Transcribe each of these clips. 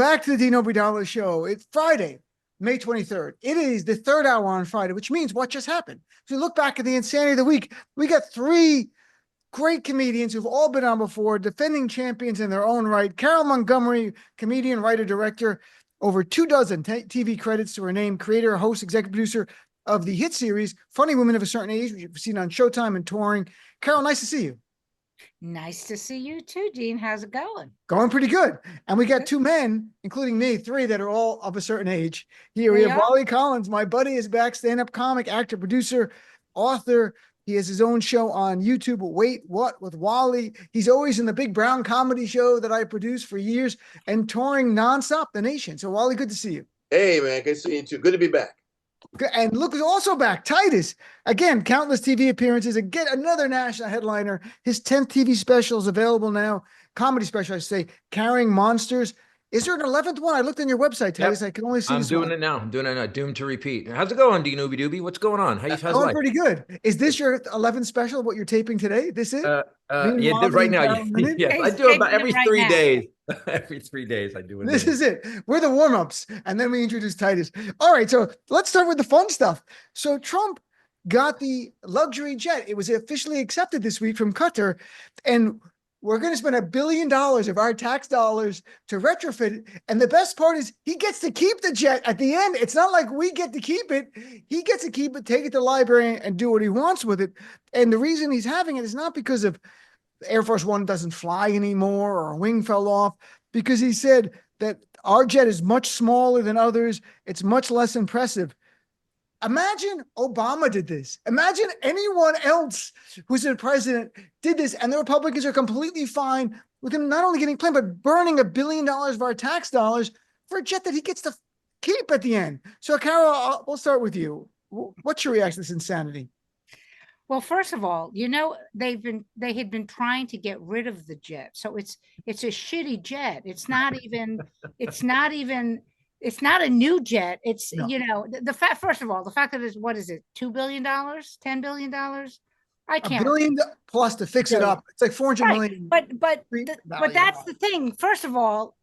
Back to the Dean Obeidallah show. It's Friday, May 23rd. It is the third hour on Friday, which means what just happened? If you look back at the insanity of the week, we got three great comedians who've all been on before, defending champions in their own right. Carole Montgomery, comedian, writer, director, over 24 TV credits to her name, creator, host, executive producer of the hit series Funny Women of a Certain Age, which you've seen on Showtime and touring. Carole, nice to see you. Nice to see you too, Dean. How's it going? Going pretty good. And we got two men, including me, three that are all of a certain age. Here we have Wali Collins. My buddy is back, stand-up comic, actor, producer, author. He has his own show on YouTube, Wait, What, with Wali. He's always in the Big Brown comedy show that I produced for years and touring nonstop the nation. So Wali, good to see you. Hey, man, good to see you too. Good to be back. And look who's also back, Titus. Again, countless TV appearances. Again, another national headliner. His 10th TV special is available now. Comedy special, I should say, Carrying Monsters. Is there an 11th one? I looked on your website, Titus. Yep. I can only see I'm doing it now. I'm doing it now. Doomed to repeat. How's it going, Dean Obeidallah? What's going on? How's going life? Pretty good. Is this your 11th special, what you're taping today? This is? Yeah, right now. Yes, I do about every 3 days. Every 3 days I do it. This is it. We're the warm-ups. And then we introduce Titus. All right, so let's start with the fun stuff. So Trump got the luxury jet. It was officially accepted this week from Qatar. And we're going to spend $1 billion of our tax dollars to retrofit it. And the best part is he gets to keep the jet at the end. It's not like we get to keep it. He gets to keep it, take it to the library and do what he wants with it. And the reason he's having it is not because of Air Force One doesn't fly anymore or a wing fell off, because he said that our jet is much smaller than others. It's much less impressive. Imagine Obama did this. Imagine anyone else who's a president did this, and the Republicans are completely fine with him not only getting planned, but burning $1 billion of our tax dollars for a jet that he gets to keep at the end. So, Carole, we'll start with you. What's your reaction to this insanity? Well, first of all, you know, they had been trying to get rid of the jet. So it's a shitty jet. It's not a new jet. It's, no. You know, the fact, first of all, the fact that it's, what is it? $2 billion, $10 billion. I can't. $1 billion plus to fix it up. It's like 400 million. But that's the thing. First of all,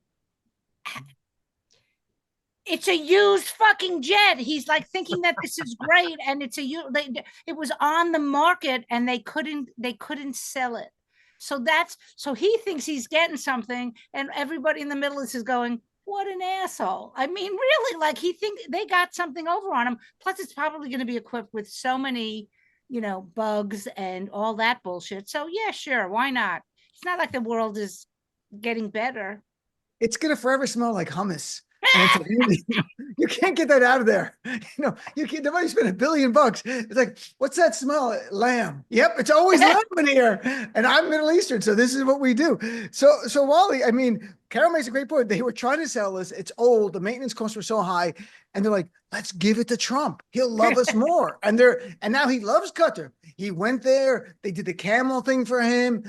it's a used fucking jet. He's like thinking that this is great, and it's it was on the market and they couldn't sell it. So he thinks he's getting something, and everybody in the Middle East is going, what an asshole. I mean, really, like he thinks they got something over on him. Plus, it's probably going to be equipped with so many, you know, bugs and all that bullshit. So yeah, sure, why not? It's not like the world is getting better. It's going to forever smell like hummus. You can't get that out of there. You know, the money spent $1 billion. It's like, what's that smell? Lamb. Yep, it's always lamb in here. And I'm Middle Eastern, so this is what we do. So Wally, I mean, Carole makes a great point. They were trying to sell this. It's old. The maintenance costs were so high, and they're like, let's give it to Trump. He'll love us more. And now he loves Qatar. He went there. They did the camel thing for him.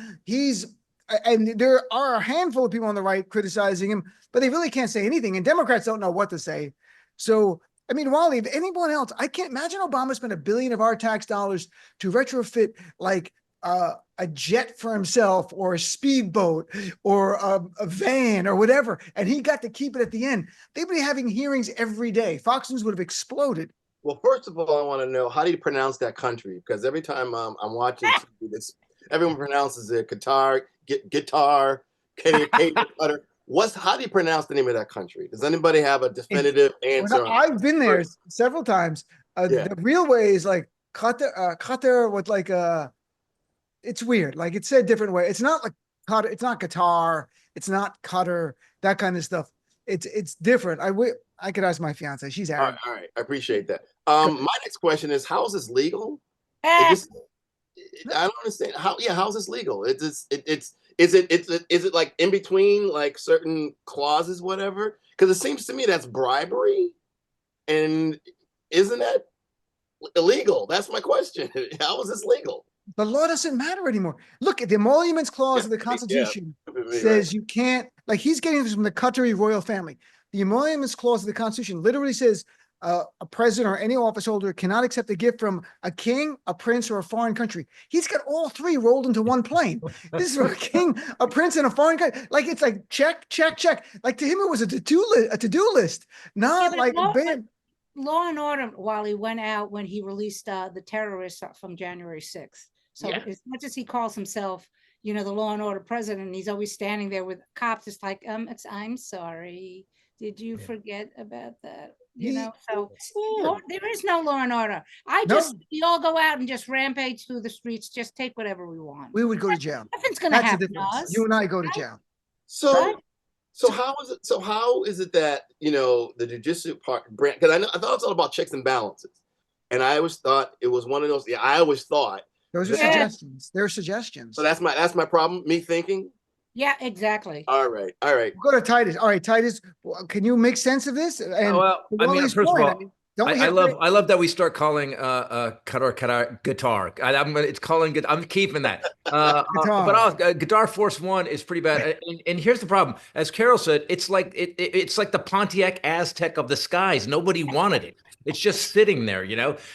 And there are a handful of people on the right criticizing him, but they really can't say anything. And Democrats don't know what to say. So, I mean, Wally, if anyone else, I can't imagine Obama spent $1 billion of our tax dollars to retrofit like a jet for himself, or a speedboat, or a van, or whatever. And he got to keep it at the end. They'd be having hearings every day. Fox News would have exploded. Well, first of all, I want to know, how do you pronounce that country? Because every time I'm watching this, everyone pronounces it Qatar, guitar, Qatar. How do you pronounce the name of that country? Does anybody have a definitive answer? I've been there several times. The real way is like Qatar with like it's weird. Like it's said a different way. It's not like Qatar. It's not Qatar. It's not Qatar. That kind of stuff. It's different. I could ask my fiance. She's Arab. All right. I appreciate that. My next question is, how is this legal? I don't understand how is this legal? Is it like in between like certain clauses, whatever? Because it seems to me that's bribery, and isn't that illegal? That's my question. How is this legal? The law doesn't matter anymore. Look at the emoluments clause of the Constitution says you can't, like he's getting this from the Qatari royal family. The emoluments clause of the Constitution literally says a president or any office holder cannot accept a gift from a king, a prince, or a foreign country. He's got all three rolled into one plane. This is for a king, a prince, and a foreign country. Like it's like check, check, check. Like to him, it was a to-do list, not like bam. Law and Order, while he went out when he released the terrorists from January 6th. So as much as he calls himself, the Law and Order president, he's always standing there with cops. It's like, I'm sorry. Did you forget about that? So there is no Law and Order. We all go out and just rampage through the streets, just take whatever we want. We would go to jail. Nothing's going to happen to us. You and I go to jail. So how is it that, the jujitsu part, because I thought it's all about checks and balances. And I always thought it was one of those, I always thought. Those are suggestions. They're suggestions. So that's my problem, me thinking. Yeah, exactly. All right. We'll go to Titus. All right, Titus, can you make sense of this? And first of all, I love that we start calling guitar. I'm keeping that. But Guitar Force One is pretty bad. And here's the problem: as Carole said, it's like the Pontiac Aztec of the skies. Nobody wanted it. It's just sitting there,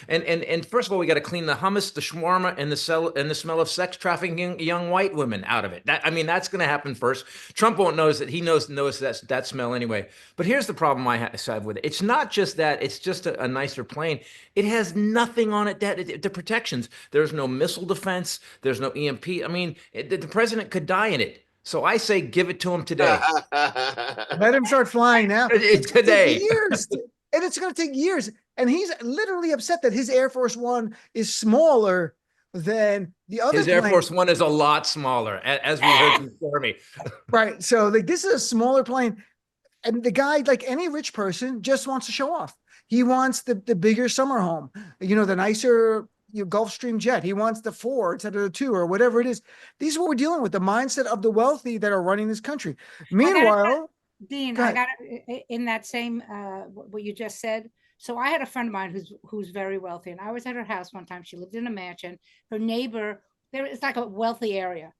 And first of all, we got to clean the hummus, the shawarma, and the smell of sex trafficking young white women out of it. That's going to happen first. Trump won't notice it. He knows that smell anyway. But here's the problem I have with it. It's not just that. It's just a nicer plane. It has nothing on it the protections. There's no missile defense. There's no EMP. The president could die in it. So I say give it to him today. Let him start flying now. Today. Years. And it's going to take years. And he's literally upset that his Air Force One is smaller than the other. His Air Force One is a lot smaller, as we heard from Stormy. Right. So this is a smaller plane. And the guy, like any rich person, just wants to show off. He wants the bigger summer home, the nicer Gulfstream jet. He wants the 4 instead of the 2 or whatever it is. These are what we're dealing with, the mindset of the wealthy that are running this country. Meanwhile, Dean, I got in that same what you just said. So I had a friend of mine who's very wealthy, and I was at her house one time. She lived in a mansion. Her neighbor, it's like a wealthy area.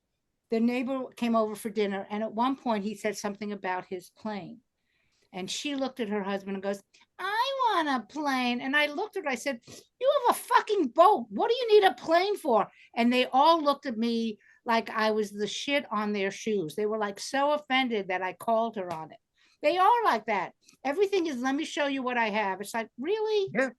The neighbor came over for dinner, and at one point he said something about his plane. And she looked at her husband and goes, I want a plane. And I looked at her, I said, you have a fucking boat. What do you need a plane for? And they all looked at me like I was the shit on their shoes. They were like so offended that I called her on it. They are like that. Everything is, let me show you what I have. It's like, really? Yeah.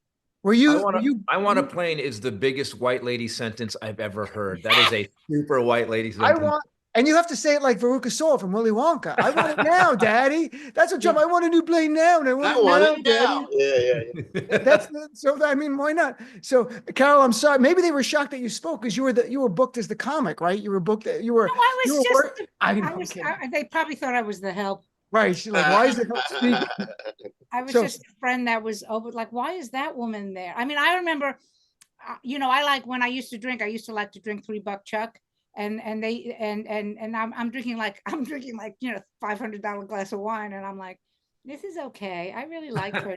I want a plane is the biggest white lady sentence I've ever heard. That is a super white lady sentence. And you have to say it like Veruca Salt from Willy Wonka. I want it now, Daddy. That's what Trump. I want a new plane now. And I want it now, Daddy. Yeah. Why not? So, Carole, I'm sorry. Maybe they were shocked that you spoke because you were booked as the comic, right? You were booked. They probably thought I was the help. Right. She's like, why is the help speaking? I was just a friend that was over. Like, why is that woman there? I remember, when I used to drink. I used to like to drink $3 Chuck. And I'm drinking like $500 glass of wine, and I'm like, this is okay. I really like her.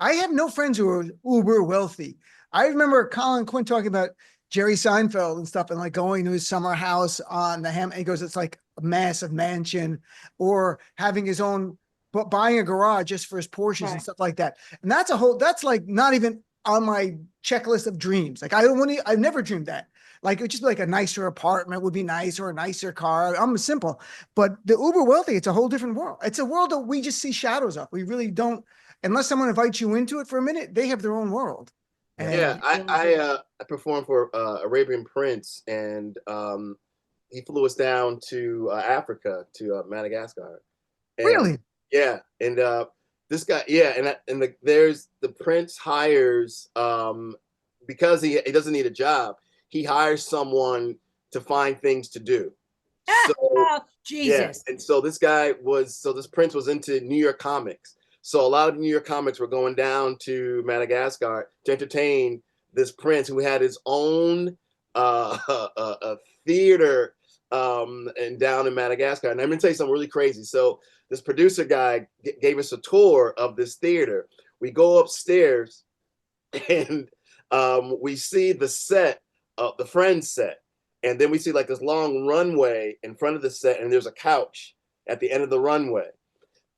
I have no friends who are uber wealthy. I remember Colin Quinn talking about Jerry Seinfeld and stuff, and like going to his summer house on the Ham. He goes, it's like a massive mansion, or having his own, but buying a garage just for his Porsches and stuff like that. And that's like not even on my checklist of dreams. Like I've never dreamed that. Like, it would just be like a nicer apartment would be nice, or a nicer car. I'm simple. But the uber wealthy, it's a whole different world. It's a world that we just see shadows of. We really don't, unless someone invites you into it for a minute, they have their own world. And I performed for Arabian Prince, and he flew us down to Africa, to Madagascar. And, really? Yeah. And this guy, there's the Prince hires, because he doesn't need a job, he hires someone to find things to do. Jesus. Yeah. And so this Prince was into New York comics. So a lot of New York comics were going down to Madagascar to entertain this Prince, who had his own theater and down in Madagascar. And I'm going to tell you something really crazy. So this producer guy gave us a tour of this theater. We go upstairs and we see the set, the Friends set. And then we see like this long runway in front of the set, and there's a couch at the end of the runway.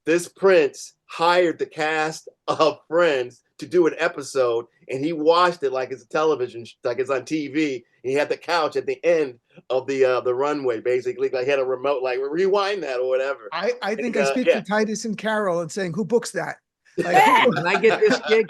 this prince hired the cast of Friends to do an episode, and he watched it like it's a television, like it's on TV. And he had the couch at the end of the runway, basically. Like he had a remote, like rewind that or whatever. I think I speak for Titus and Carole and saying, who books that? Like, can I get this gig?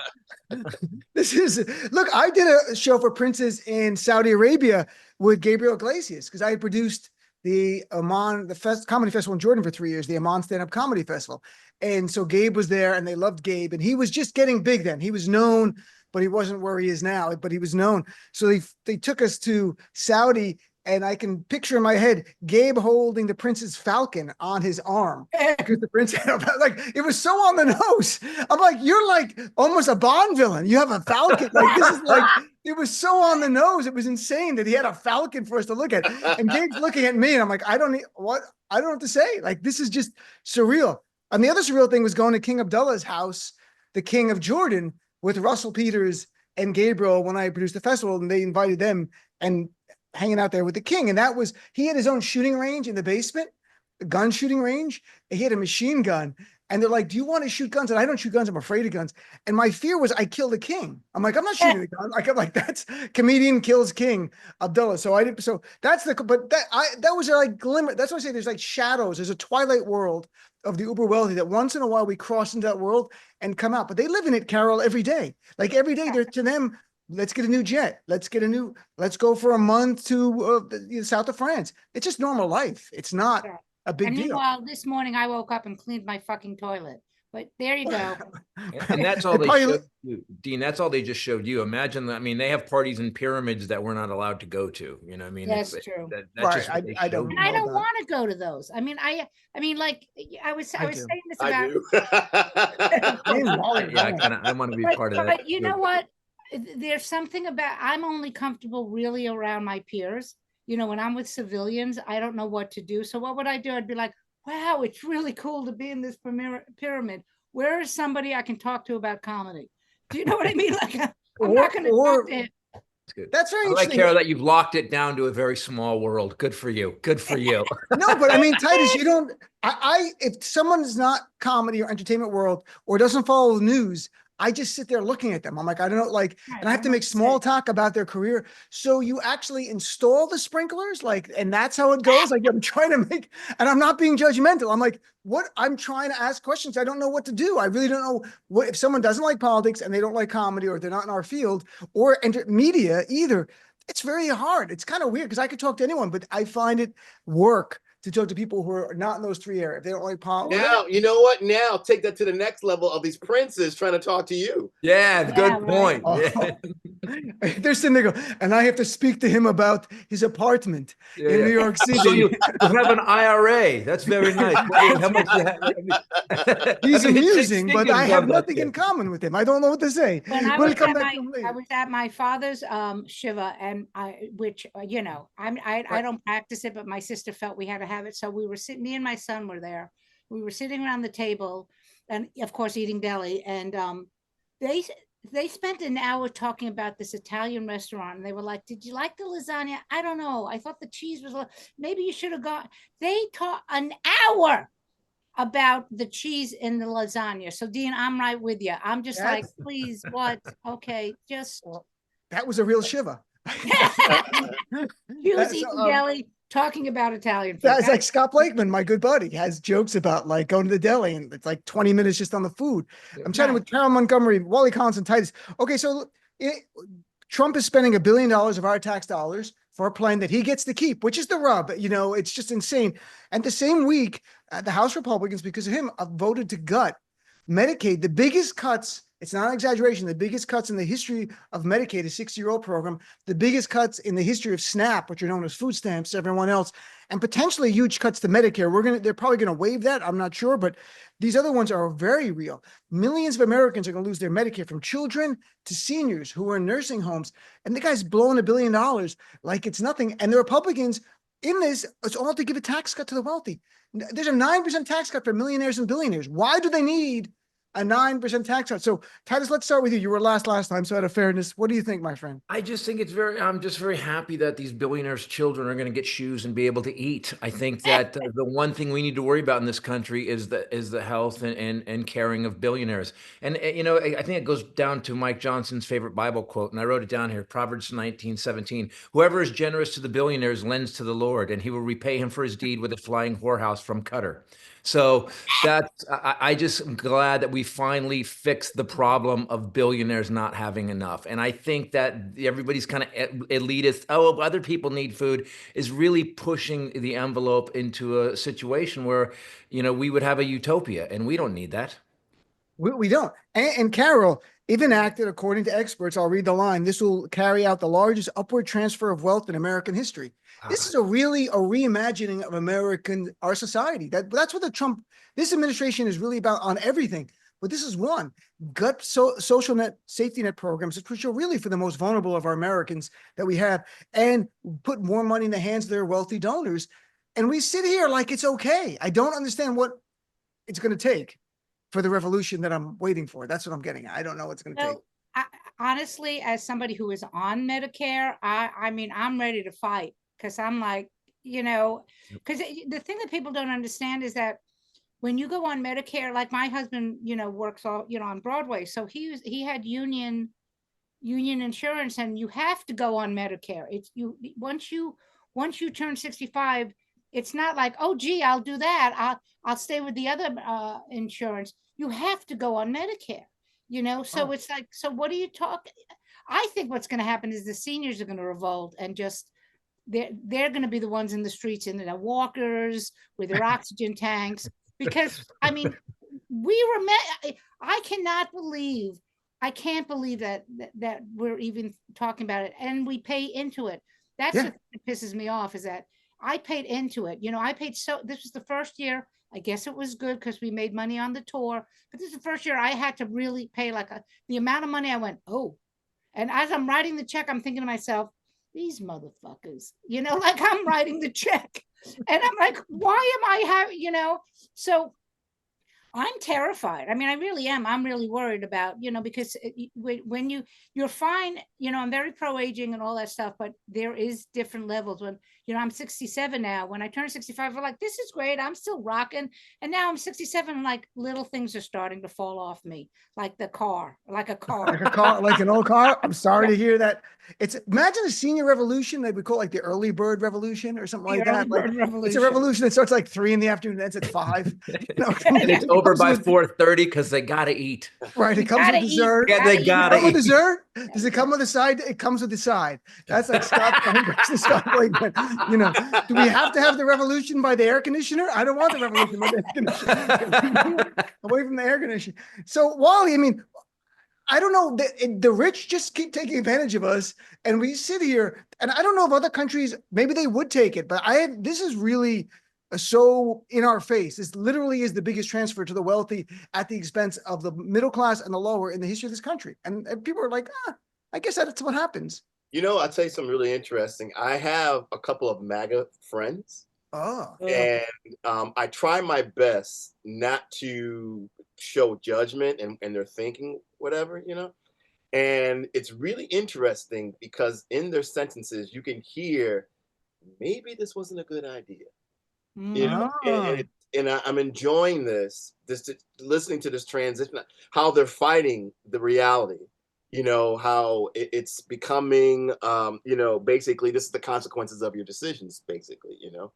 Look, I did a show for princes in Saudi Arabia with Gabriel Iglesias because I had produced the Amman, comedy festival in Jordan for 3 years, the Amman stand-up comedy festival. And so Gabe was there and they loved Gabe, and he was just getting big then. He was known, but he wasn't where he is now, but he was known. So they took us to Saudi, and I can picture in my head Gabe holding the prince's falcon on his arm because the prince had like, it was so on the nose. I'm like, you're like almost a Bond villain. You have a falcon. Like, this is like, it was so on the nose. It was insane that he had a falcon for us to look at. And Gabe's looking at me and I'm like, I don't know what to say. Like, this is just surreal. And the other surreal thing was going to King Abdullah's house, the king of Jordan, with Russell Peters and Gabriel when I produced the festival, and they invited them and hanging out there with the king. And he had his own shooting range in the basement, a gun shooting range. He had a machine gun. And they're like, do you want to shoot guns? And I don't shoot guns. I'm afraid of guns. And my fear was I kill the king. I'm like, I'm not shooting the gun. Like, I'm like, that's comedian kills king Abdullah. So that was like glimmer. That's why I say there's like shadows. There's a twilight world of the uber wealthy that once in a while we cross into that world and come out, but they live in it, Carole, every day. Like every day they're, to them, let's get a new jet. Let's go for a month to the south of France. It's just normal life. It's not a big deal. Meanwhile, this morning I woke up and cleaned my fucking toilet. But there you go. And that's all they showed you, Dean. That's all they just showed you. Imagine that. I mean, they have parties in pyramids that we're not allowed to go to. You know, I mean, that's true. That's right. just I don't want to go to those. I mean, like I was saying this about. I want to be part of that. But you know what? There's something about, I'm only comfortable really around my peers. You know, when I'm with civilians, I don't know what to do. So what would I do? I'd be like, wow, it's really cool to be in this pyramid. Where is somebody I can talk to about comedy? Do you know what I mean? Like, I'm not going to talk to him. That's very interesting. I like, Carole, that you've locked it down to a very small world. Good for you. Good for you. No, but I mean, Titus, you don't, if someone is not comedy or entertainment world or doesn't follow the news, I just sit there looking at them. I'm like, I don't know, like, and I have to make small talk about their career. So you actually install the sprinklers, like, and that's how it goes. Like, I'm trying to make, and I'm not being judgmental. I'm like, I'm trying to ask questions. I don't know what to do. I really don't know what, if someone doesn't like politics and they don't like comedy or they're not in our field or media either. It's very hard. It's kind of weird because I could talk to anyone, but I find it work to talk to people who are not in those three areas. If they don't like politics. Now, you know what? Now take that to the next level of these princes trying to talk to you. Yeah, good point. Oh. They're sitting there going, and I have to speak to him about his apartment in New York City. So you have an IRA. That's very nice. How much you have? He's amusing, but I have nothing in common with him. I don't know what to say. I was at my father's shiva, and I don't practice it, but my sister felt we had to have it. So we were sitting, me and my son were there. We were sitting around the table and of course eating deli. And they spent an hour talking about this Italian restaurant. And they were like, did you like the lasagna? I don't know. I thought the cheese was, maybe you should have gone. They talked an hour about the cheese in the lasagna. So Dean, I'm right with you. I'm just like, please, what? Okay, just. Well, that was a real shiva. He was eating deli, talking about Italian food. That's like Scott Blakeman, my good buddy, has jokes about like going to the deli and it's like 20 minutes just on the food. I'm chatting with Carole Montgomery, Wali Collins, and Titus. Okay, so Trump is spending $1 billion of our tax dollars for a plan that he gets to keep, which is the rub. You know, it's just insane. And the same week, the House Republicans, because of him, voted to gut Medicaid, the biggest cuts. It's not an exaggeration. The biggest cuts in the history of Medicaid, a 60-year-old program, the biggest cuts in the history of SNAP, which are known as food stamps, everyone else, and potentially huge cuts to Medicare. They're probably going to waive that. I'm not sure, but these other ones are very real. Millions of Americans are going to lose their Medicare, from children to seniors who are in nursing homes. And the guy's blowing $1 billion like it's nothing. And the Republicans in this, it's all to give a tax cut to the wealthy. There's a 9% tax cut for millionaires and billionaires. Why do they need a 9% tax cut. So Titus, let's start with you. You were last time. So out of fairness, what do you think, my friend? I just think I'm just very happy that these billionaires' children are going to get shoes and be able to eat. I think that the one thing we need to worry about in this country is the health and caring of billionaires. And you know, I think it goes down to Mike Johnson's favorite Bible quote, and I wrote it down here, Proverbs 19:17. Whoever is generous to the billionaires lends to the Lord, and he will repay him for his deed with a flying whorehouse from Qatar. So I just am glad that we finally fixed the problem of billionaires not having enough. And I think that everybody's kind of elitist, oh, other people need food, is really pushing the envelope into a situation where, you know, we would have a utopia, and we don't need that. We don't. And Carole, if enacted according to experts, I'll read the line, this will carry out the largest upward transfer of wealth in American history. This is a reimagining of our society. That's what this administration is really about on everything. But this is one, gut social net safety net programs, which are really for the most vulnerable of our Americans that we have, and put more money in the hands of their wealthy donors. And we sit here like it's okay. I don't understand what it's going to take for the revolution that I'm waiting for. That's what I'm getting at. I don't know what's going to take. Honestly, as somebody who is on Medicare, I mean, I'm ready to fight, because I'm like, you know, because the thing that people don't understand is that when you go on Medicare, like my husband, you know, works all, you know, on Broadway. So he had union insurance, and you have to go on Medicare. It's once you turn 65, it's not like, oh, gee, I'll do that. I'll stay with the other insurance. You have to go on Medicare, you know? So It's like, so what are you talking? I think what's going to happen is the seniors are going to revolt, and just, they're going to be the ones in the streets in their walkers with their oxygen tanks. Because, I mean, I can't believe that we're even talking about it, and we pay into it. That's what pisses me off, is that I paid into it. You know, this was the first year, I guess it was good because we made money on the tour, but this is the first year I had to really pay the amount of money. I went, oh, and as I'm writing the check, I'm thinking to myself, these motherfuckers, you know, like I'm writing the check and I'm like, why am I having, you know? So I'm terrified. I mean, I really am. I'm really worried about, you know, because when you're fine, you know, I'm very pro-aging and all that stuff, but there is different levels. When, you know, I'm 67 now. When I turn 65, I'm like, this is great. I'm still rocking. And now I'm 67, like little things are starting to fall off me, like a car. Like an old car. I'm sorry to hear that. Imagine a senior revolution that we call like the early bird revolution or something like that. It's a revolution that starts like 3 p.m, ends at 5. And it's over by 4:30 because they gotta eat. Right. It comes with dessert. Yeah, they gotta eat. Dessert? Does it come with a side? It comes with the side. That's like Scott Pilgrim. You know, do we have to have the revolution by the air conditioner? I don't want the revolution by the air conditioner. Away from the air conditioner. So Wally, I mean, I don't know. The rich just keep taking advantage of us, and we sit here. And I don't know if other countries, maybe they would take it, but this is really so in our face. This literally is the biggest transfer to the wealthy at the expense of the middle class and the lower in the history of this country. And people are like, I guess that's what happens. You know, I'll tell you something really interesting. I have a couple of MAGA friends. And I try my best not to show judgment and their thinking, whatever, you know. And it's really interesting because in their sentences, you can hear, maybe this wasn't a good idea. You know, and I'm enjoying listening to this transition, how they're fighting the reality, you know, how it's becoming, you know, basically this is the consequences of your decisions, basically, you know.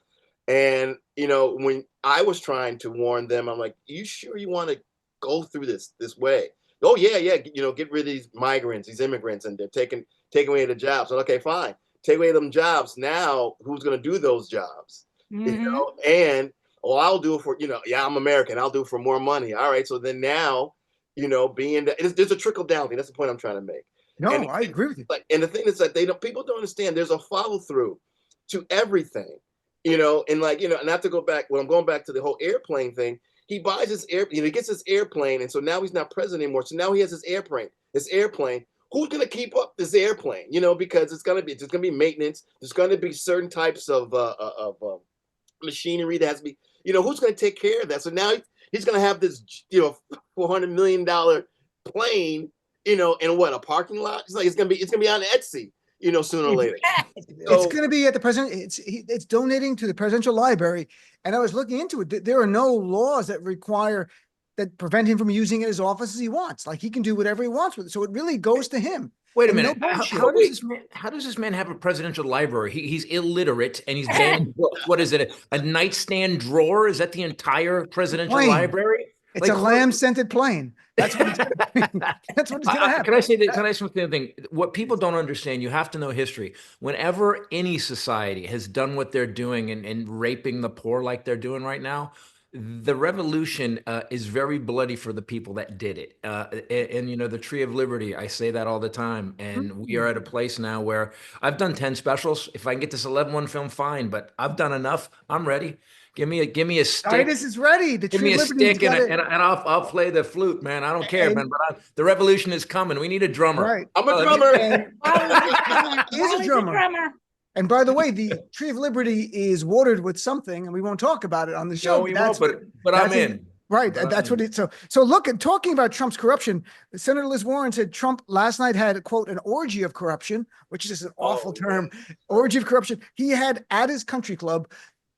And, you know, when I was trying to warn them, I'm like, you sure you want to go through this way? Oh, yeah, you know, get rid of these migrants, these immigrants, and they're taking away the jobs. So, okay, fine. Take away them jobs. Now, who's going to do those jobs? You know, and I'll do it for, you know, I'm American. I'll do it for more money. All right. So then now, you know, there's a trickle down thing. That's the point I'm trying to make. No, I agree with you. And the thing is that people don't understand there's a follow through to everything, you know, and like, you know, not to go back, I'm going back to the whole airplane thing. He buys his he gets his airplane. And so now he's not president anymore. So now he has his airplane. Who's going to keep up this airplane? You know, because there's going to be maintenance. There's going to be certain types of machinery that has to be, you know, who's going to take care of that? So now he's going to have this, $400 million plane, in what, a parking lot? It's like, it's going to be on Etsy, sooner or later. It's going to be at the president. It's donating to the presidential library. And I was looking into it. There are no laws that prevent him from using it as office as he wants. Like, he can do whatever he wants with it. So it really goes to him. Wait a minute. How does this man have a presidential library? He's illiterate and he's banning books. What is it? A nightstand drawer? Is that the entire presidential library? It's a lamb-scented plane. That's what it's going to happen. Can I say that? Can I say one thing? What people don't understand, you have to know history. Whenever any society has done what they're doing and raping the poor like they're doing right now, the revolution is very bloody for the people that did it. And the Tree of Liberty, I say that all the time. And we are at a place now where I've done 10 specials. If I can get this 11-1 film, fine. But I've done enough. I'm ready. Give me a stick. Titus is ready. Give me a stick and I'll play the flute, man. I don't care, man. But the revolution is coming. We need a drummer. Right. I'm a drummer. He's a drummer. And by the way, the Tree of Liberty is watered with something, and we won't talk about it on the show. No, we won't, but I'm in. Right. That's what it. So look, at talking about Trump's corruption, Senator Liz Warren said Trump last night had, quote, an orgy of corruption, which is just an awful term. Orgy of corruption. He had at his country club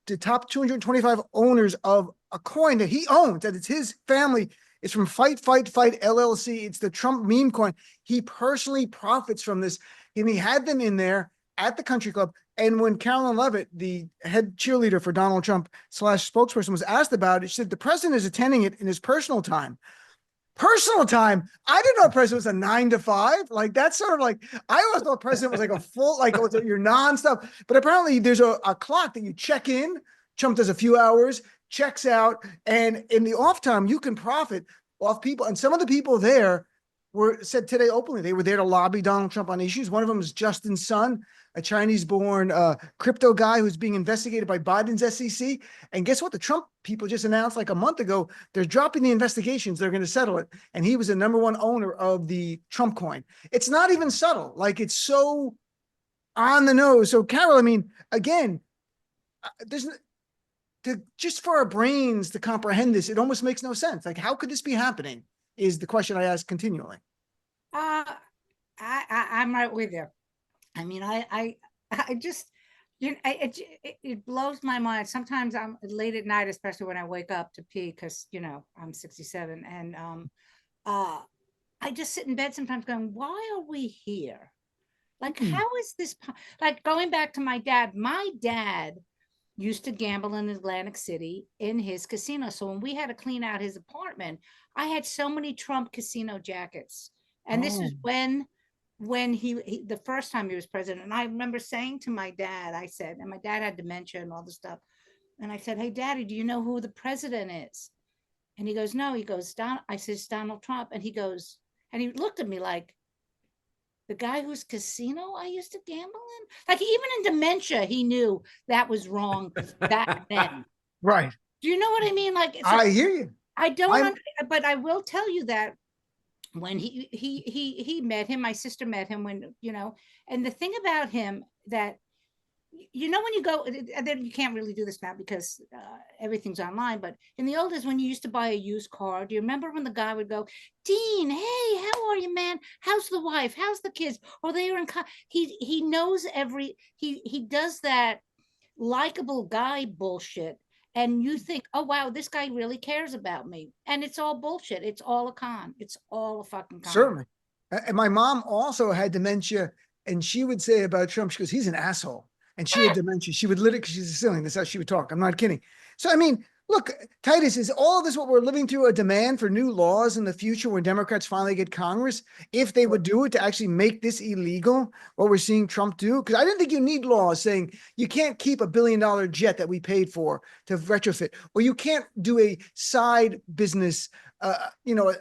the top 225 owners of a coin that he owns, that it's his family. It's from Fight LLC. It's the Trump meme coin. He personally profits from this. And he had them in there at the country club. And when Carolyn Levitt, the head cheerleader for Donald Trump / spokesperson, was asked about it, she said the president is attending it in his personal time. Personal time? I didn't know president was a 9 to 5. Like, that's sort of like, I always thought president was like a full, like, your non-stop. But apparently there's a clock that you check in. Trump does a few hours, checks out. And in the off time, you can profit off people. And some of the people there said today openly, they were there to lobby Donald Trump on issues. One of them is Justin's son, a Chinese-born crypto guy who's being investigated by Biden's SEC. And guess what? The Trump people just announced like a month ago, they're dropping the investigations. They're going to settle it. And he was the #1 owner of the Trump coin. It's not even subtle. Like, it's so on the nose. So, Carol, I mean, again, just for our brains to comprehend this, it almost makes no sense. Like, how could this be happening is the question I ask continually. I'm right with you. I mean, I just, it blows my mind. Sometimes I'm late at night, especially when I wake up to pee, because, I'm 67. And I just sit in bed sometimes going, why are we here? Like, how is this? Like, going back to my dad used to gamble in Atlantic City in his casino. So when we had to clean out his apartment, I had so many Trump casino jackets. And this was when he the first time he was president. And I remember saying to my dad, I said, and my dad had dementia and all this stuff. And I said, hey, Daddy, do you know who the president is? And he goes, no. He goes, I said, it's Donald Trump. And he goes, and he looked at me like, the guy whose casino I used to gamble in? Like, even in dementia, he knew that was wrong back then. Right. Do you know what I mean? Like, I hear you. I don't, but I will tell you that when he met him, my sister met him when, and the thing about him that, when you go, and then you can't really do this now because everything's online, but in the old days when you used to buy a used car, do you remember when the guy would go, Dean, hey, how are you, man? How's the wife? How's the kids? Or they are he knows he does that likable guy bullshit. And you think, oh, wow, this guy really cares about me. And it's all bullshit. It's all a con. It's all a fucking con. Certainly. And my mom also had dementia. And she would say about Trump, she goes, he's an asshole. And she had dementia. She would literally, because she's Sicilian, that's how she would talk. I'm not kidding. So, I mean, look, Titus, is all of this what we're living through, a demand for new laws in the future when Democrats finally get Congress, if they would do it to actually make this illegal, what we're seeing Trump do? Because I didn't think you need laws saying you can't keep $1 billion jet that we paid for to retrofit, or you can't do a side business, a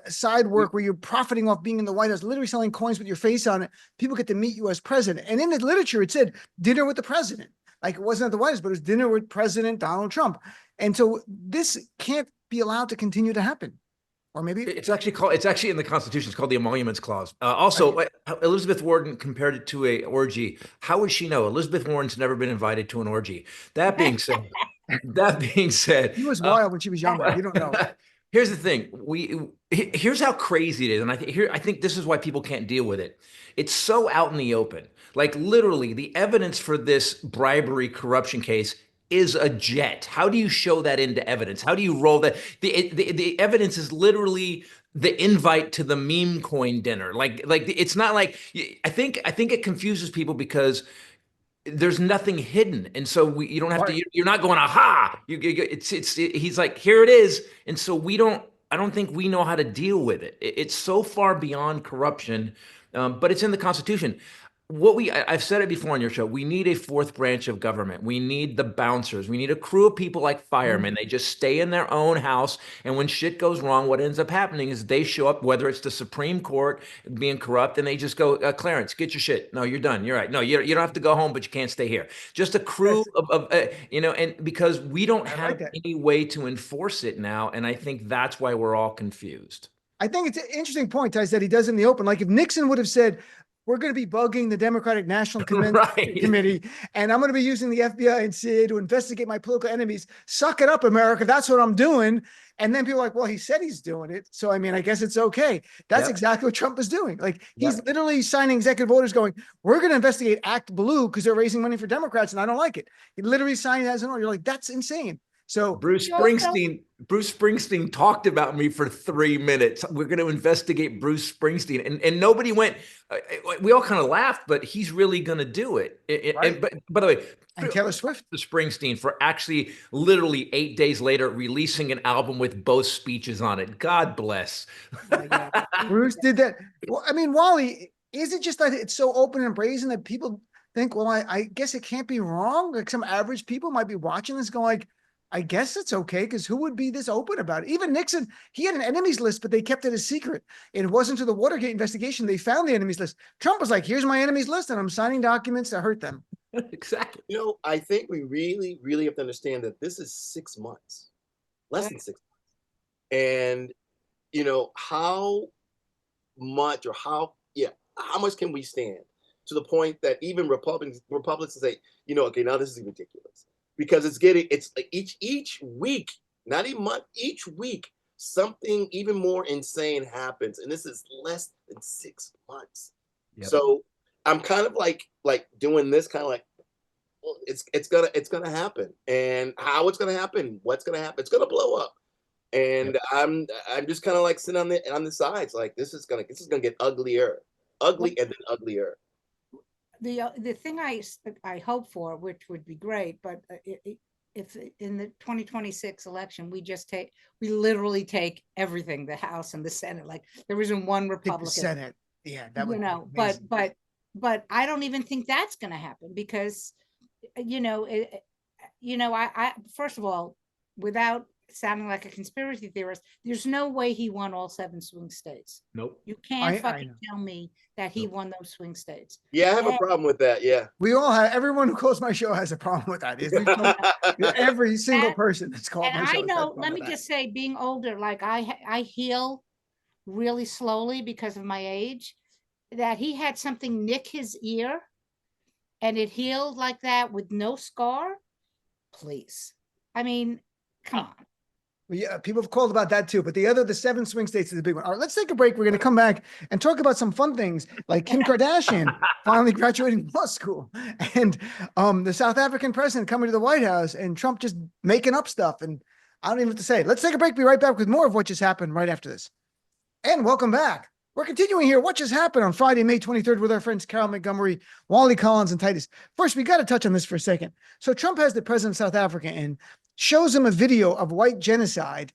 side work where you're profiting off being in the White House, literally selling coins with your face on it. People get to meet you as president. And in the literature, it said dinner with the president. Like, it wasn't at the White House, but it was dinner with President Donald Trump. And so this can't be allowed to continue to happen. Or maybe it's actually in the Constitution. It's called the Emoluments Clause. Also, Elizabeth Warren compared it to a orgy. How would she know? Elizabeth Warren's never been invited to an orgy. That being said, he was wild when she was younger. You don't know. Here's the thing. Here's how crazy it is. And I think this is why people can't deal with it. It's so out in the open. Like literally the evidence for this bribery corruption case is a jet. How do you show that into evidence? How do you roll that? The evidence is literally the invite to the meme coin dinner. Like it's not like, I think it confuses people because there's nothing hidden, and so you don't have to. You're not going aha. He's like, here it is, and so I don't think we know how to deal with it. It's so far beyond corruption, but it's in the Constitution. I've said it before on your show, we need a fourth branch of government. We need the bouncers. We need a crew of people like firemen. They just stay in their own house. And when shit goes wrong, what ends up happening is they show up, whether it's the Supreme Court being corrupt, and they just go, Clarence, get your shit. No, you're done. You're right. No, you don't have to go home, but you can't stay here. Just a crew and because we don't have any way to enforce it now. And I think that's why we're all confused. I think it's an interesting point, Titus, that he does in the open. Like if Nixon would have said, we're going to be bugging the Democratic National Committee, and I'm going to be using the FBI and CIA to investigate my political enemies. Suck it up, America. That's what I'm doing. And then people are like, well, he said he's doing it. So, I mean, I guess it's okay. That's exactly what Trump is doing. Like he's literally signing executive orders going, we're going to investigate Act Blue because they're raising money for Democrats and I don't like it. He literally signed it as an order. You're like, that's insane. So Bruce Springsteen talked about me for 3 minutes. We're going to investigate Bruce Springsteen, and nobody went. We all kind of laughed, but he's really going to do it. But by the way, and Taylor Swift, to Springsteen for actually literally 8 days later releasing an album with both speeches on it. God bless. Bruce did that. Well, I mean, Wally, is it just that it's so open and brazen that people think, well, I guess it can't be wrong? Like some average people might be watching this going like, I guess it's okay, because who would be this open about it? Even Nixon, he had an enemies list, but they kept it a secret. It wasn't to the Watergate investigation. They found the enemies list. Trump was like, here's my enemies list, and I'm signing documents to hurt them. Exactly. You know, I think we really, really have to understand that this is 6 months, less than 6 months. And, you know, how much can we stand to the point that even Republicans say, you know, okay, now this is ridiculous. Because it's like each week, not even month, each week, something even more insane happens. And this is less than 6 months. Yep. So I'm kind of like doing this kind of like, well, it's gonna happen. And how it's gonna happen, what's gonna happen, it's gonna blow up. And I'm just kind of like sitting on the sides, like this is gonna get ugly and then uglier. The thing I hope for, which would be great, but if in the 2026 election we literally take everything, the House and the Senate, like there isn't one Republican. The Senate, yeah, that would but I don't even think that's going to happen because I first of all, without sounding like a conspiracy theorist, there's no way he won all 7 swing states. Nope. You can't tell me that he won those swing states. Yeah, I have a problem with that. Yeah. We all have, everyone who calls my show has a problem with that. Every single person that's called my show. And I know, let me just say, being older, like I heal really slowly because of my age, that he had something nick his ear and it healed like that with no scar. Please. I mean, come on. Yeah, people have called about that too, but the 7 swing states is the big one. All right, let's take a break. We're going to come back and talk about some fun things like Kim Kardashian finally graduating law school and the South African president coming to the White House and Trump just making up stuff. And I don't even have to say it. Let's take a break. Be right back with more of what just happened right after this. And welcome back. We're continuing here. What just happened on Friday, May 23rd with our friends Carole Montgomery, Wali Collins, and Titus. First, we got to touch on this for a second. So Trump has the president of South Africa in, shows him a video of white genocide.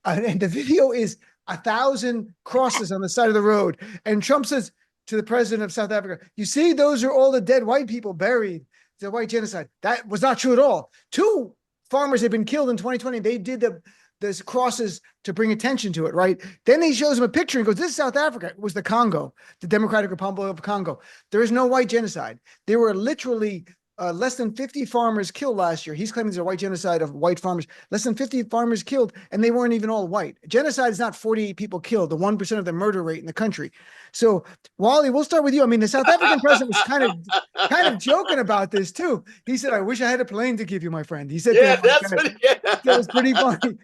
And the video is 1,000 crosses on the side of the road. And Trump says to the president of South Africa, you see, those are all the dead white people buried. The white genocide. That was not true at all. 2 farmers had been killed in 2020. They did those crosses to bring attention to it, right? Then he shows him a picture and goes, this is South Africa. It was the Congo, the Democratic Republic of Congo. There is no white genocide. There were literally less than 50 farmers killed last year. He's claiming there's a white genocide of white farmers. Less than 50 farmers killed, and they weren't even all white. Genocide is not 48 people killed, the 1% of the murder rate in the country. So, Wally, we'll start with you. I mean, the South African president was kind of joking about this too. He said, "I wish I had a plane to give you, my friend." He said, "Yeah, that was pretty funny."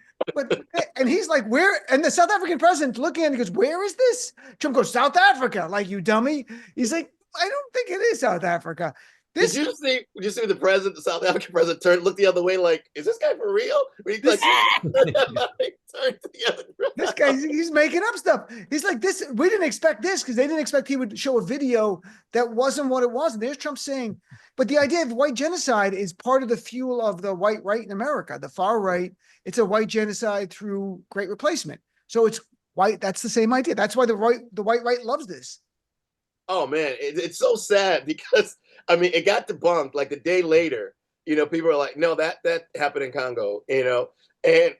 And he's like, where? And the South African president looking at it goes, where is this? Trump goes, South Africa. Like, you dummy. He's like, I don't think it is South Africa. Did you see the president, the South African president, look the other way? Like, is this guy for real? He turned to the other this guy, he's making up stuff. He's like, this, we didn't expect this because they didn't expect he would show a video that wasn't what it was. And there's Trump saying, but the idea of white genocide is part of the fuel of the white right in America, the far right. It's a white genocide through Great Replacement. So it's white. That's the same idea. That's why the white right loves this. Oh man, it's so sad because I mean, it got debunked like a day later. You know, people are like, "No, that happened in Congo." You know, and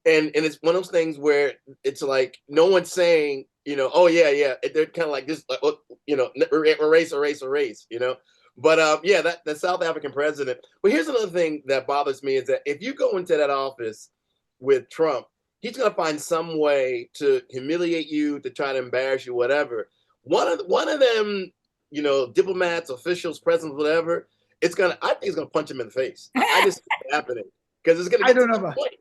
and it's one of those things where it's like no one's saying, you know, "Oh yeah." They're kind of like this, like, you know, erase. You know, but yeah, that South African president. But here's another thing that bothers me is that if you go into that office with Trump, he's gonna find some way to humiliate you, to try to embarrass you, whatever. One of them, you know, diplomats, officials, presidents, whatever, I think it's gonna punch him in the face. I just see it happening because it's gonna get to that point,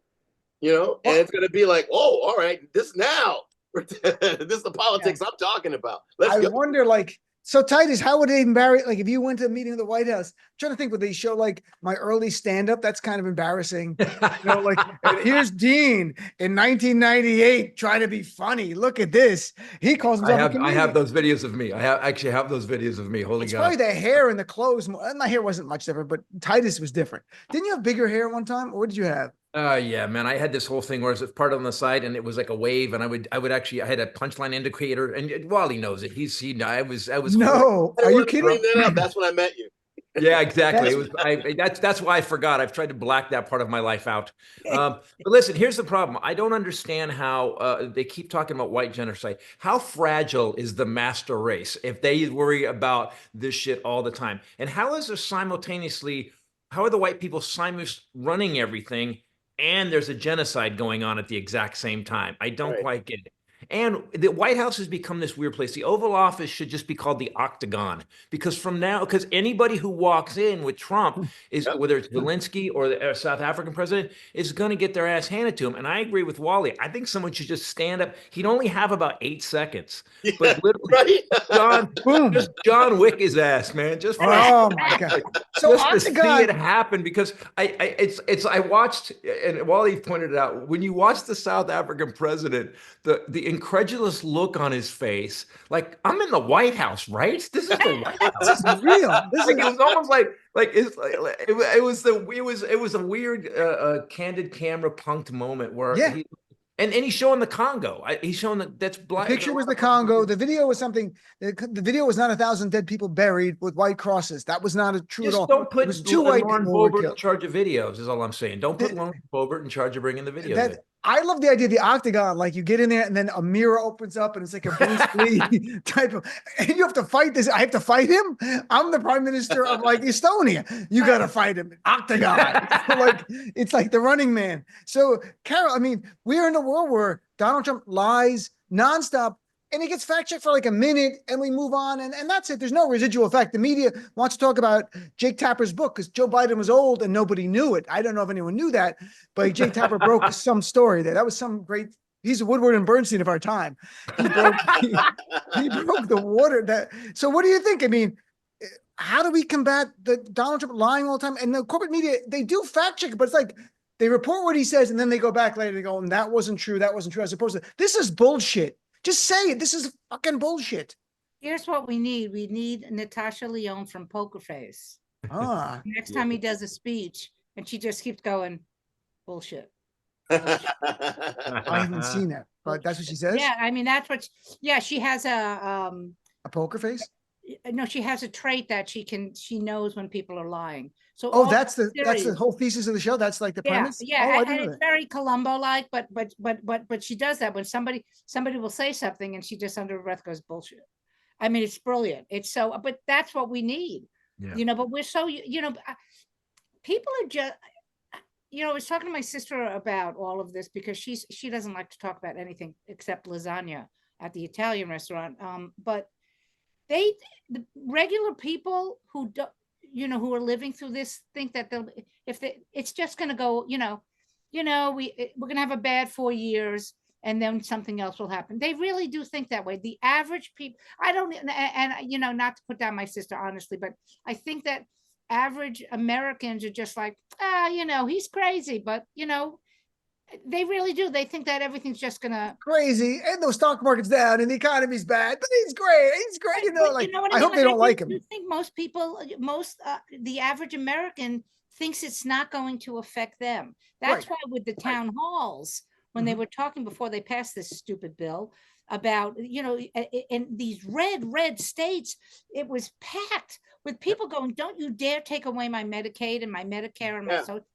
you know, and it's gonna be like, oh, all right, this now, this is the politics I'm talking about. Let's go. I wonder, like, so Titus, how would they embarrass? Like, if you went to a meeting of the White House, I'm trying to think, would they show like my early stand-up? That's kind of embarrassing. You know, like, here's Dean in 1998 trying to be funny. Look at this. He calls himself. I have those videos of me. I actually have those videos of me. Holy God. Probably the hair and the clothes. My hair wasn't much different, but Titus was different. Didn't you have bigger hair one time? Or what did you have? Yeah, man. I had this whole thing where it was part on the side and it was like a wave, and I had a punchline indicator, and Wally knows it. I was no. Are you kidding? That's when I met you. Yeah, exactly. That's why I forgot. I've tried to black that part of my life out. But listen, here's the problem. I don't understand how they keep talking about white genocide. How fragile is the master race if they worry about this shit all the time? And how are the white people simultaneously running everything? And there's a genocide going on at the exact same time. I don't quite get it. And the White House has become this weird place. The Oval Office should just be called the Octagon, because anybody who walks in with Trump is, whether it's Zelensky or the South African president, is going to get their ass handed to him. And I agree with Wally. I think someone should just stand up. He'd only have about 8 seconds, but literally, John Wick his ass, man. Just oh my God. So just to see it happen, because I watched, and Wally pointed it out, when you watch the South African president, the incredulous look on his face, like, I'm in the White House, right? This is the White House. This is real. It was almost like it was a weird candid camera punked moment where and he's showing the Congo. He's showing that's black. The picture was the Congo. The video was something. The video was not 1,000 dead people buried with white crosses. That was not true at all. Don't put two white people in charge of videos. Is all I'm saying. Don't put Lauren Boebert in charge of bringing the videos. I love the idea of the octagon. Like, you get in there and then a mirror opens up and it's like a Bruce Lee type of, and you have to fight this. I have to fight him. I'm the prime minister of like Estonia. You got to fight him. Octagon. It's like the Running Man. So Carole, I mean, we're in a world where Donald Trump lies nonstop, and he gets fact checked for like a minute and we move on. And that's it. There's no residual effect. The media wants to talk about Jake Tapper's book because Joe Biden was old and nobody knew it. I don't know if anyone knew that, but Jake Tapper broke some story there. That was some great, he's a Woodward and Bernstein of our time. He broke the water. So what do you think? I mean, how do we combat the Donald Trump lying all the time? And the corporate media, they do fact check, but it's like, they report what he says and then they go back later and go, and that wasn't true. That wasn't true. As opposed to, this is bullshit. Just say it. This is fucking bullshit. Here's what we need. We need Natasha Lyonne from Poker Face. Next time he does a speech and she just keeps going, bullshit. I haven't seen that, but that's what she says. Yeah, I mean, that's what, she has a poker face. No, she has a trait that she knows when people are lying. So that's the whole thesis of the show. That's like the premise. Yeah, and it's very Columbo-like, but she does that when somebody will say something and she just under her breath goes, bullshit. I mean, it's brilliant. It's so, but that's what we need, you know. But we're so, you know, people are just, you know. I was talking to my sister about all of this because she doesn't like to talk about anything except lasagna at the Italian restaurant. But the regular people who don't, you know, who are living through this think that it's just going to go, you know, you know, we're going to have a bad 4 years and then something else will happen. They really do think that way. The average people, I don't, and you know, not to put down my sister, honestly, but I think that average Americans are just like, you know, he's crazy, but you know, they really do. They think that everything's just gonna crazy, and the stock market's down, and the economy's bad. But he's great. He's great. You know, but like you know what I I mean? hope Like, they don't like him. I think most people, the average American thinks it's not going to affect them. That's Right. why with the town halls, when they were talking before they passed this stupid bill about, you know, in these red states, it was packed with people going, "Don't you dare take away my Medicaid and my Medicare and my social."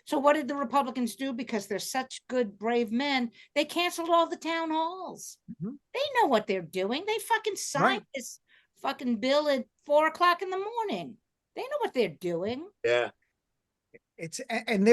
So what did the Republicans do? Because they're such good, brave men, they canceled all the town halls. They know what they're doing. They fucking signed this fucking bill at 4 o'clock in the morning. They know what they're doing. Yeah. It's and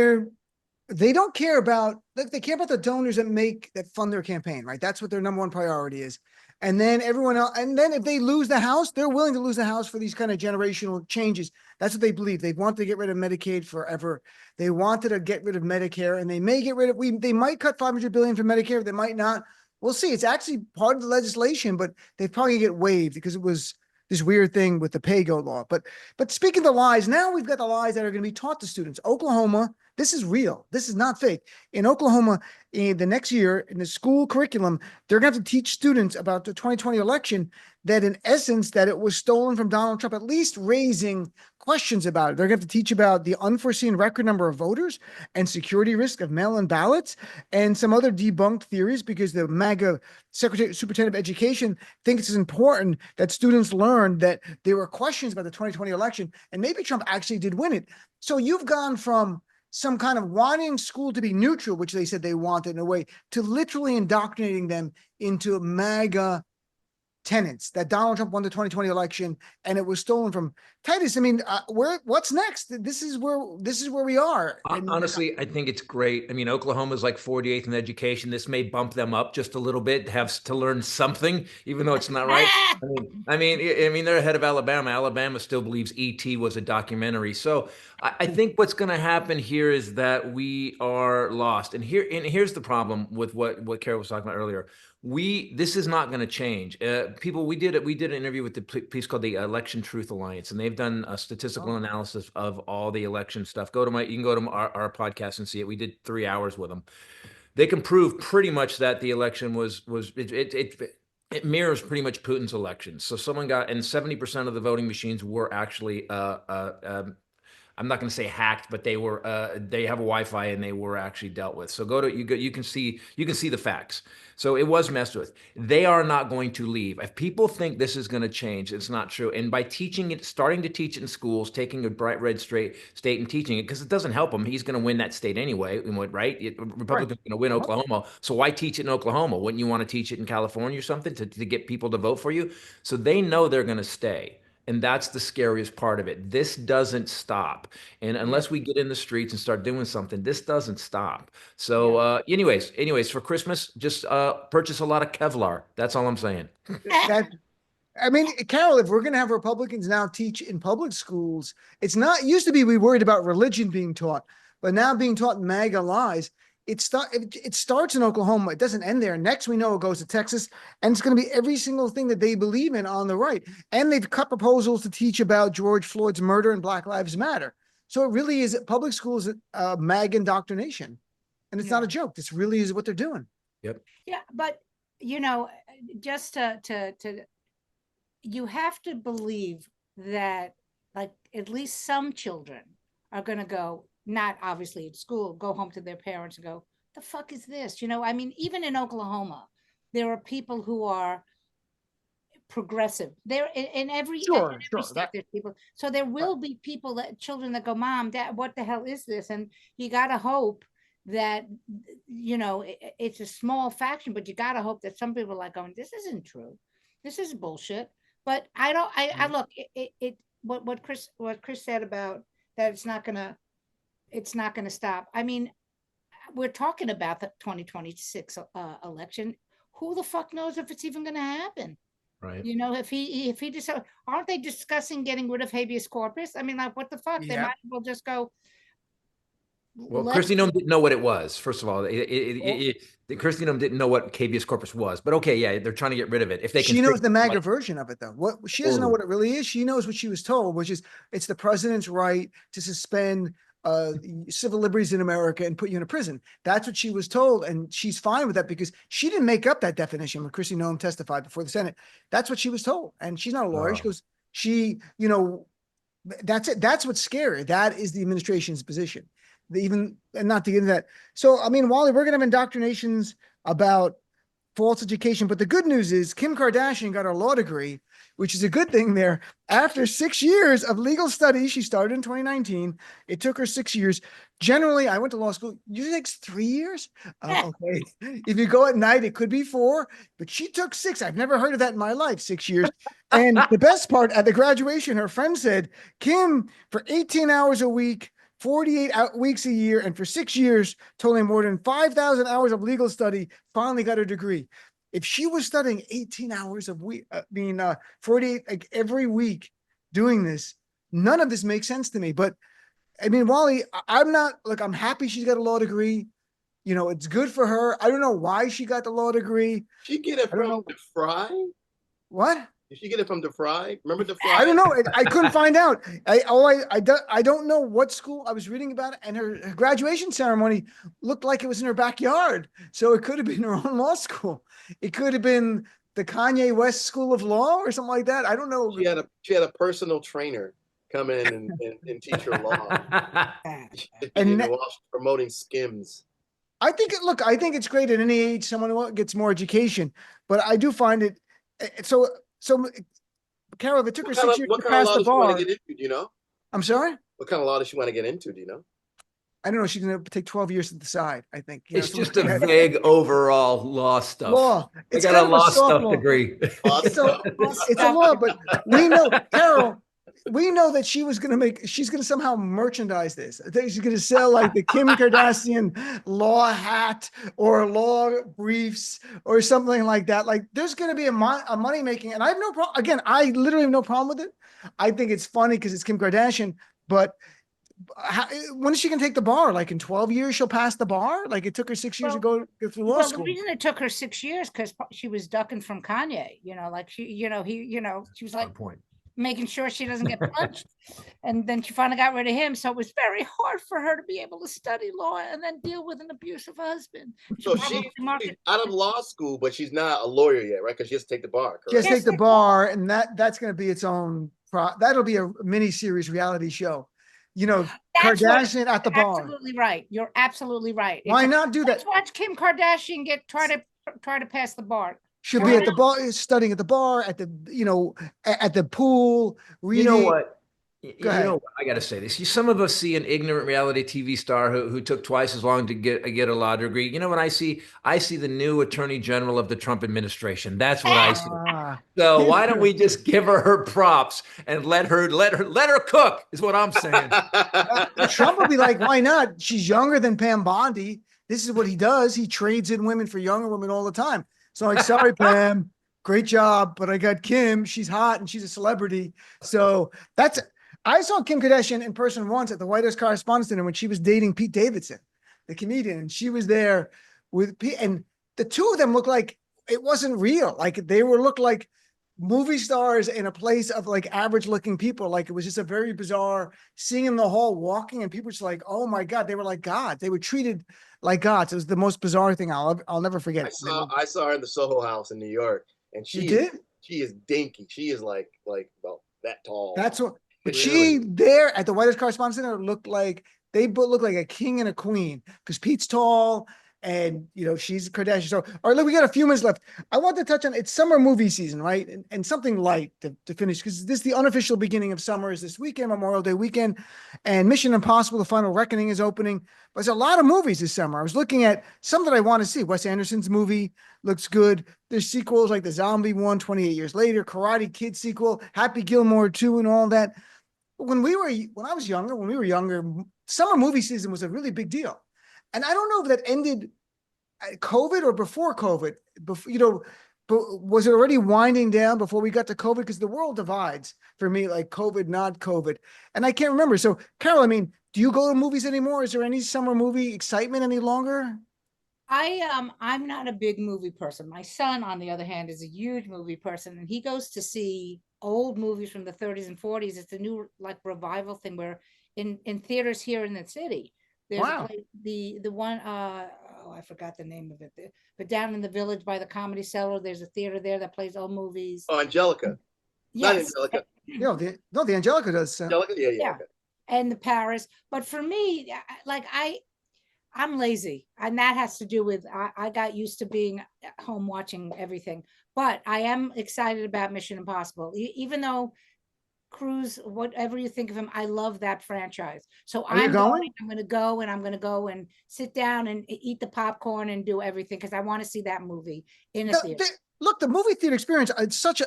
they don't care about, like, they care about the donors that fund their campaign, right? That's what their number one priority is. And then everyone else, and then if they lose the House, they're willing to lose the House for these kind of generational changes. That's what they believe. They want to get rid of Medicaid forever. They wanted to get rid of Medicare, and they may get rid of, they might cut $500 billion from Medicare. They might not. We'll see. It's actually part of the legislation, but they probably get waived because it was this weird thing with the pay-go law. But speaking of the lies, now we've got the lies that are going to be taught to students. Oklahoma, this is real. This is not fake. In Oklahoma, in the next year, in the school curriculum, they're going to have to teach students about the 2020 election, that in essence, that it was stolen from Donald Trump, at least raising questions about it. They're going to have to teach about the unforeseen record number of voters and security risk of mail-in ballots and some other debunked theories, because the MAGA superintendent of education thinks it's important that students learn that there were questions about the 2020 election and maybe Trump actually did win it. So you've gone from some kind of wanting school to be neutral, which they said they wanted in a way, to literally indoctrinating them into MAGA tenets, that Donald Trump won the 2020 election and it was stolen from. Titus, I mean, what's next? This is where we are. Honestly, I think it's great. I mean, Oklahoma's like 48th in education. This may bump them up just a little bit, have to learn something, even though it's not right. I mean, they're ahead of Alabama. Alabama still believes E.T. was a documentary. So I think what's going to happen here is that we are lost. And here's the problem with what Carole was talking about earlier. This is not going to change. We did an interview with the piece called the Election Truth Alliance, and they've done a statistical analysis of all the election stuff. You can go to our podcast and see it. We did 3 hours with them. They can prove pretty much that the election it mirrors pretty much Putin's election. So someone got, and 70% of the voting machines were actually I'm not going to say hacked, but they have a Wi-Fi and they were actually dealt with. So you can see the facts. So it was messed with. They are not going to leave. If people think this is going to change, it's not true. And by teaching it, starting to teach it in schools, taking a bright red state and teaching it, because it doesn't help him. He's going to win that state anyway, right? Republicans are going to win Oklahoma. So why teach it in Oklahoma? Wouldn't you want to teach it in California or something to get people to vote for you? So they know they're going to stay. And that's the scariest part of it. This doesn't stop. And unless we get in the streets and start doing something, this doesn't stop. So anyways, for Christmas, just purchase a lot of Kevlar. That's all I'm saying. I mean, Carole, if we're going to have Republicans now teach in public schools, it used to be we worried about religion being taught, but now being taught MAGA lies. It starts in Oklahoma. It doesn't end there. Next, we know it goes to Texas, and it's going to be every single thing that they believe in on the right. And they've cut proposals to teach about George Floyd's murder and Black Lives Matter. So it really is public schools MAGA indoctrination, and it's not a joke. This really is what they're doing. Yep. Yeah, but you know, just to you have to believe that, like, at least some children are going to go, not obviously at school, go home to their parents and go, the fuck is this? You know, I mean, even in Oklahoma, there are people who are progressive. There in every state, there's people. So there will be people, children that go, Mom, Dad, what the hell is this? And you got to hope that, you know, it's a small faction, but you got to hope that some people are like going, this isn't true. This is bullshit. But I look, what Chris said about that it's not going to stop. I mean, we're talking about the 2026 election. Who the fuck knows if it's even going to happen? Right. You know, if he decides, aren't they discussing getting rid of habeas corpus? I mean, like, what the fuck? They might as well just go, Well, Christy Nome didn't know what it was. First of all, Christy Nome didn't know what habeas corpus was. But okay, yeah, they're trying to get rid of it. If they can, she knows the MAGA version of it, though. What she doesn't know what it really is. She knows what she was told, which is it's the president's right to suspend civil liberties in America and put you in a prison. That's what she was told, and she's fine with that because she didn't make up that definition when Christy Nome testified before the Senate. That's what she was told, and she's not a lawyer. She goes, that's it. That's what's scary. That is the administration's position. And not to get into that. So, I mean, Wally, we're going to have indoctrinations about false education, but the good news is Kim Kardashian got her law degree, which is a good thing there. After 6 years of legal study, she started in 2019. It took her 6 years. Generally, I went to law school. Usually takes 3 years. Okay. If you go at night, it could be 4, but she took 6. I've never heard of that in my life, 6 years. And the best part, at the graduation, her friend said, Kim, for 18 hours a week, 48 weeks a year, and for 6 years, totaling more than 5,000 hours of legal study, finally got her degree. If she was studying 18 hours a week, 48 like every week doing this, none of this makes sense to me. But I mean, Wally, I'm happy she's got a law degree. It's good for her. I don't know why she got the law degree. She get it from DeFry? What? Did she get it from DeFry? Remember DeFry? I don't know. I couldn't find out. I don't know what school I was reading about it, and her graduation ceremony looked like it was in her backyard. So it could have been her own law school. It could have been the Kanye West School of Law or something like that. I don't know. She had a personal trainer come in and teach her law. and while promoting Skims. I think it's great at any age someone gets more education, but I do find it so. Carol, if it took her 6 years to pass the bar, get into, do you know? I'm sorry? What kind of law does she want to get into? Do you know? I don't know. She's going to take 12 years to decide, I think. It's just a vague overall law stuff. Law. It's got a law stuff degree. It's a law, but we know, Carol, we know that she's going to somehow merchandise this. I think she's going to sell like the Kim Kardashian law hat or law briefs or something like that. Like there's going to be a money making, and I have no problem. Again, I literally have no problem with it. I think it's funny because it's Kim Kardashian, but when is she going to take the bar? Like in 12 years, she'll pass the bar? Like it took her 6 years to go through law school. The reason it took her 6 years because she was ducking from Kanye, she was like, making sure she doesn't get punched. And then she finally got rid of him. So it was very hard for her to be able to study law and then deal with an abusive husband. So she's out of law school, but she's not a lawyer yet, right? Because she has to take the bar, correct? She has to take the bar, and that's going to be its own, that'll be a mini-series reality show. Kardashian at the bar. Absolutely right. You're absolutely right. Why not do that? Let's watch Kim Kardashian try to pass the bar. She'll be at the bar, studying at the bar, at the pool. Reading. You know what? I got to say this. Some of us see an ignorant reality TV star who took twice as long to get a law degree. You know what I see? I see the new Attorney General of the Trump administration. That's what I see. So why don't we just give her props and let her cook? Is what I'm saying. Trump would be like, why not? She's younger than Pam Bondi. This is what he does. He trades in women for younger women all the time. So like, sorry, Pam, great job, but I got Kim. She's hot and she's a celebrity. So I saw Kim Kardashian in person once at the White House Correspondents' Dinner when she was dating Pete Davidson, the comedian. And she was there with Pete, and the two of them looked like it wasn't real. Like they looked like movie stars in a place of like average looking people. Like it was just a very bizarre seeing in the hall walking, and people were just like, oh my God, they were like God. They were treated like gods. It was the most bizarre thing I'll never forget. I saw her in the Soho House in New York, and she is dinky. She is like that tall. That's what. But she there at the White House Correspondents' Dinner looked like they both look like a king and a queen because Pete's tall and she's a Kardashian. So, all right, look, we got a few minutes left. I want to touch on it's summer movie season, right? And something light to finish because this is the unofficial beginning of summer is this weekend, Memorial Day weekend, and Mission Impossible: The Final Reckoning is opening. But there's a lot of movies this summer. I was looking at some that I want to see. Wes Anderson's movie looks good. There's sequels like the Zombie one, 28 Years Later, Karate Kid sequel, Happy Gilmore 2, and all that. When we were younger, summer movie season was a really big deal. And I don't know if that ended COVID or before COVID, but was it already winding down before we got to COVID? Because the world divides for me, like COVID, not COVID. And I can't remember. So Carol, I mean, Do you go to movies anymore? Is there any summer movie excitement any longer? I'm not a big movie person. My son, on the other hand, is a huge movie person, and he goes to see old movies from the 30s and 40s. It's a new like revival thing where in theaters here in the city. There's a place, the one I forgot the name of it. But down in the Village by the Comedy Cellar, there's a theater there that plays old movies. Oh, Angelica. Yes. Not Angelica. The Angelica does. Angelica, yeah. Okay. And the Paris. But for me, like I'm lazy, and that has to do with I got used to being at home watching everything. But I am excited about Mission Impossible, even though Cruise, whatever you think of him, I love that franchise. So I'm going to go, and I'm going to go and sit down and eat the popcorn and do everything because I want to see that movie in a theater. Look, the movie theater experience, it's such a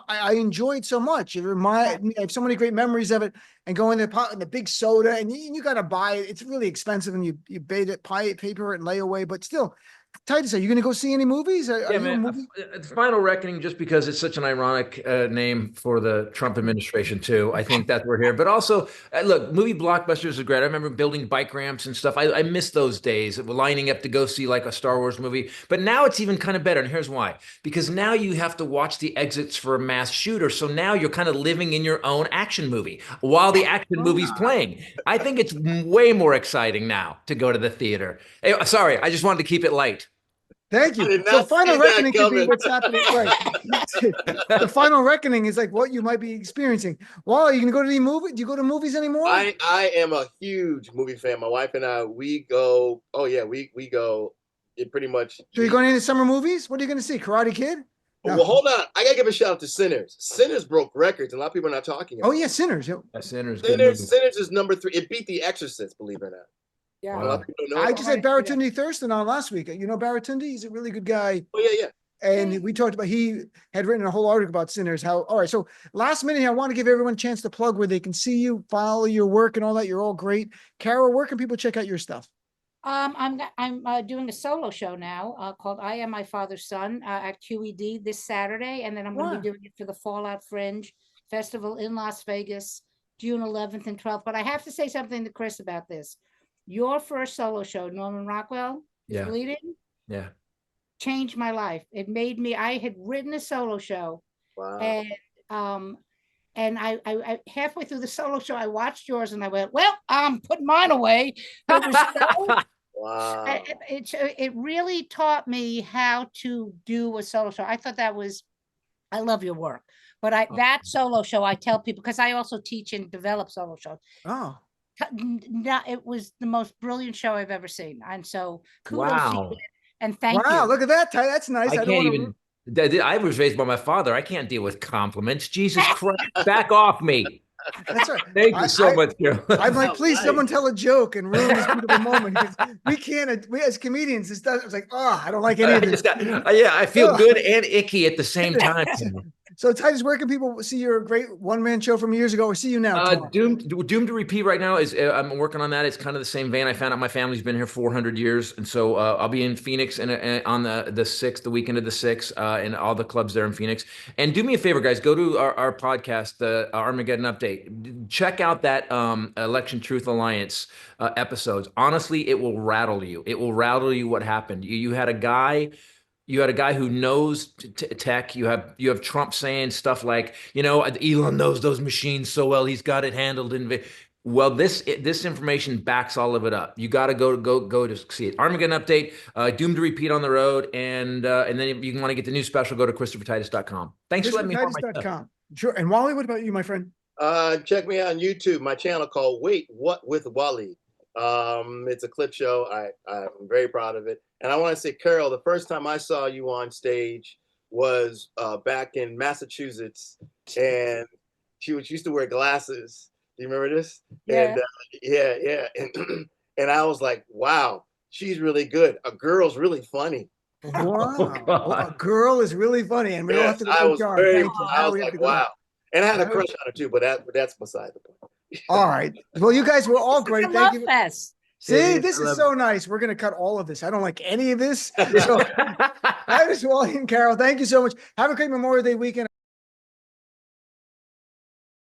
I enjoyed so much. It reminded me, I have so many great memories of it, and going in the big soda, and you got to buy it. It's really expensive, and you bait it, paper it, and lay away. But still, Titus, are you going to go see any movies? Final Reckoning, just because it's such an ironic name for the Trump administration too. I think that we're here, but also look, movie blockbusters are great. I remember building bike ramps and stuff. I miss those days, lining up to go see like a Star Wars movie. But now it's even kind of better, and here's why: because now you have to watch the exits for a mass shooter. So now you're kind of living in your own action movie while the action movie's playing. I think it's way more exciting now to go to the theater. Hey, sorry, I just wanted to keep it light. Thank you. So Final Reckoning could be what's happening. Right. The Final Reckoning is like what you might be experiencing. Well, are you going to go to the movie? Do you go to movies anymore? I am a huge movie fan. My wife and I, we go. Oh yeah, we go. It pretty much. So you're going into summer movies? What are you going to see? Karate Kid? No. Well, hold on. I gotta give a shout out to Sinners. Sinners broke records, and a lot of people are not talking about. Oh yeah, Sinners. Sinners is number 3. It beat The Exorcist, believe it or not. Yeah, wow. I just had Baratundi Thurston on last week. You know Baratundi? He's a really good guy. Oh yeah. And we talked about, he had written a whole article about Sinners. All right, so last minute, I want to give everyone a chance to plug where they can see you, follow your work, and all that. You're all great. Carole, where can people check out your stuff? I'm doing a solo show now called I Am My Father's Son at QED this Saturday, and then I'm going to be doing it for the Fallout Fringe Festival in Las Vegas, June 11th and 12th. But I have to say something to Chris about this. Your first solo show, Norman Rockwell, Bleeding, changed my life. It made me. I had written a solo show, and I halfway through the solo show, I watched yours, and I went, "Well, I'm putting mine away." It was so, wow. It really taught me how to do a solo show. I thought that was. I love your work, but that solo show, I tell people because I also teach and develop solo shows. Oh. It was the most brilliant show I've ever seen, and so kudos to you, and thank you. Wow, look at that, Ty. That's nice. I was raised by my father. I can't deal with compliments. Jesus Christ, back off me. That's right. Thank you so much, Carole. I'm like, please, someone tell a joke and ruin this beautiful moment. We can't. We as comedians, it's like, I don't like any of this. I feel good and icky at the same time. So, Titus, where can people see your great one-man show from years ago, or see you now? Doomed to Repeat right now is I'm working on that. It's kind of the same vein. I found out my family's been here 400 years, and so I'll be in Phoenix on the 6th, the weekend of the 6th, and all the clubs there in Phoenix. And do me a favor, guys, go to our podcast, the Armageddon Update. Check out that Election Truth Alliance episodes. Honestly, it will rattle you. It will rattle you what happened. You had a guy. You had a guy who knows tech. You have Trump saying stuff like, Elon knows those machines so well. He's got it handled. Well, this information backs all of it up. You got to go to see it. Armageddon Update, Doomed to Repeat on the road, and then if you want to get the new special, go to ChristopherTitus.com. Thanks for letting me know my stuff. Sure. And Wally, what about you, my friend? Check me out on YouTube. My channel called Wait What with Wally. It's a clip show. I'm very proud of it. And I want to say, Carole, the first time I saw you on stage was back in Massachusetts, and she used to wear glasses. Do you remember this? Yeah. And, and I was like, wow, she's really good. A girl's really funny. Wow. A girl is really funny. And we all have to I was like, wow. And I had a crush on her too, but that's beside the point. All right. Well, you guys were all great. Thank you. Fest. See, this is so nice. We're going to cut all of this. I don't like any of this. So, Titus, Wally, and Carole, thank you so much. Have a great Memorial Day weekend.